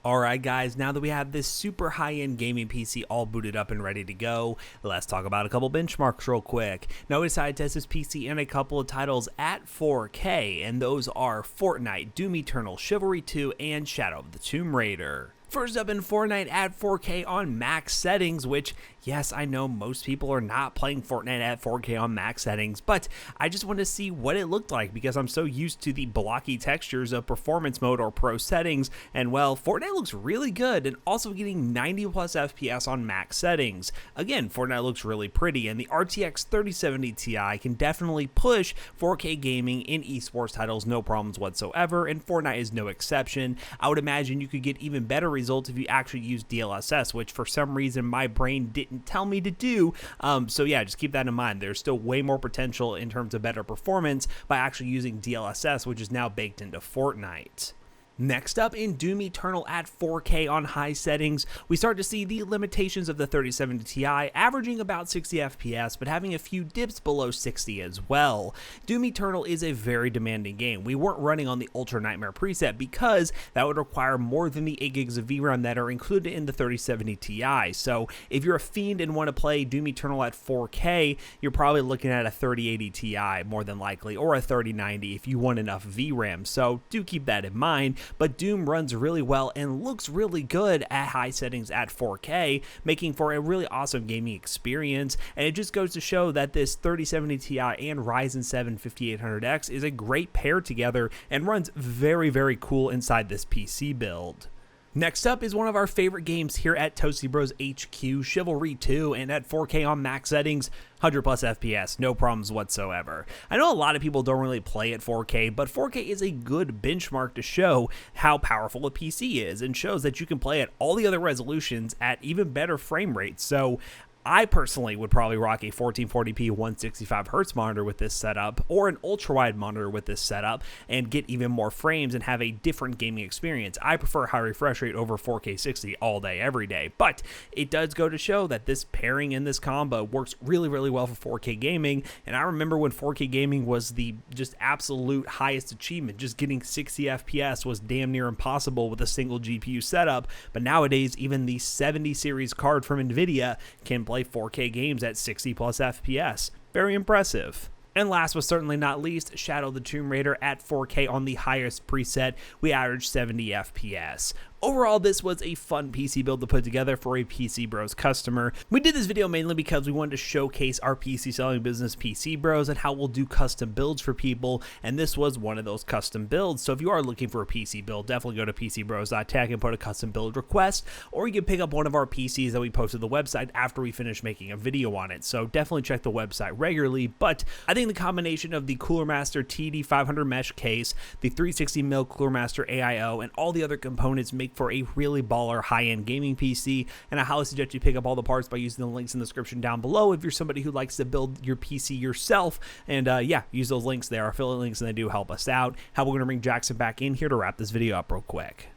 Alright guys, now that we have this super high-end gaming PC all booted up and ready to go, let's talk about a couple benchmarks real quick. Now we decided to test this PC in a couple of titles at 4K, and those are Fortnite, Doom Eternal, Chivalry 2, and Shadow of the Tomb Raider. First up in Fortnite at 4K on max settings, which, yes, I know most people are not playing Fortnite at 4K on max settings, but I just want to see what it looked like because I'm so used to the blocky textures of performance mode or pro settings, and well, Fortnite looks really good and also getting 90 plus FPS on max settings. Again, Fortnite looks really pretty, and the RTX 3070 Ti can definitely push 4K gaming in esports titles no problems whatsoever, and Fortnite is no exception. I would imagine you could get even better results if you actually use DLSS, which for some reason my brain didn't tell me to do. So yeah, just keep that in mind. There's still way more potential in terms of better performance by actually using DLSS, which is now baked into Fortnite. Next up, in Doom Eternal at 4K on high settings, we start to see the limitations of the 3070 Ti, averaging about 60 FPS, but having a few dips below 60 as well. Doom Eternal is a very demanding game. We weren't running on the Ultra Nightmare preset because that would require more than the 8 gigs of VRAM that are included in the 3070 Ti. So if you're a fiend and want to play Doom Eternal at 4K, you're probably looking at a 3080 Ti more than likely, or a 3090 if you want enough VRAM. So do keep that in mind. But Doom runs really well and looks really good at high settings at 4K, making for a really awesome gaming experience, and it just goes to show that this 3070 Ti and Ryzen 5800X is a great pair together and runs very, very cool inside this PC build. Next up is one of our favorite games here at Toasty Bros HQ, Chivalry 2, and at 4K on max settings, 100 plus FPS, no problems whatsoever. I know a lot of people don't really play at 4K, but 4K is a good benchmark to show how powerful a PC is and shows that you can play at all the other resolutions at even better frame rates. So I personally would probably rock a 1440p 165Hz monitor with this setup, or an ultra-wide monitor with this setup, and get even more frames and have a different gaming experience. I prefer high refresh rate over 4K 60 all day, every day, but it does go to show that this pairing and this combo works really, really well for 4K gaming, and I remember when 4K gaming was the just absolute highest achievement. Just getting 60 FPS was damn near impossible with a single GPU setup, but nowadays even the 70 series card from Nvidia can play 4K games at 60 plus FPS. Very impressive. And last but certainly not least, Shadow of the Tomb Raider at 4K on the highest preset, we averaged 70 FPS. Overall, this was a fun PC build to put together for a PC Bros customer. We did this video mainly because we wanted to showcase our PC selling business, PC Bros, and how we'll do custom builds for people, and this was one of those custom builds. So if you are looking for a PC build, definitely go to PCBros.tech and put a custom build request, or you can pick up one of our PCs that we post to the website after we finish making a video on it. So definitely check the website regularly, but I think the combination of the Cooler Master TD500 mesh case, the 360mm Cooler Master AIO, and all the other components make for a really baller high-end gaming PC, and I highly suggest you pick up all the parts by using the links in the description down below if you're somebody who likes to build your PC yourself. And yeah, use those links there, affiliate links, and they do help us out. How we're going to bring Jackson back in here to wrap this video up real quick.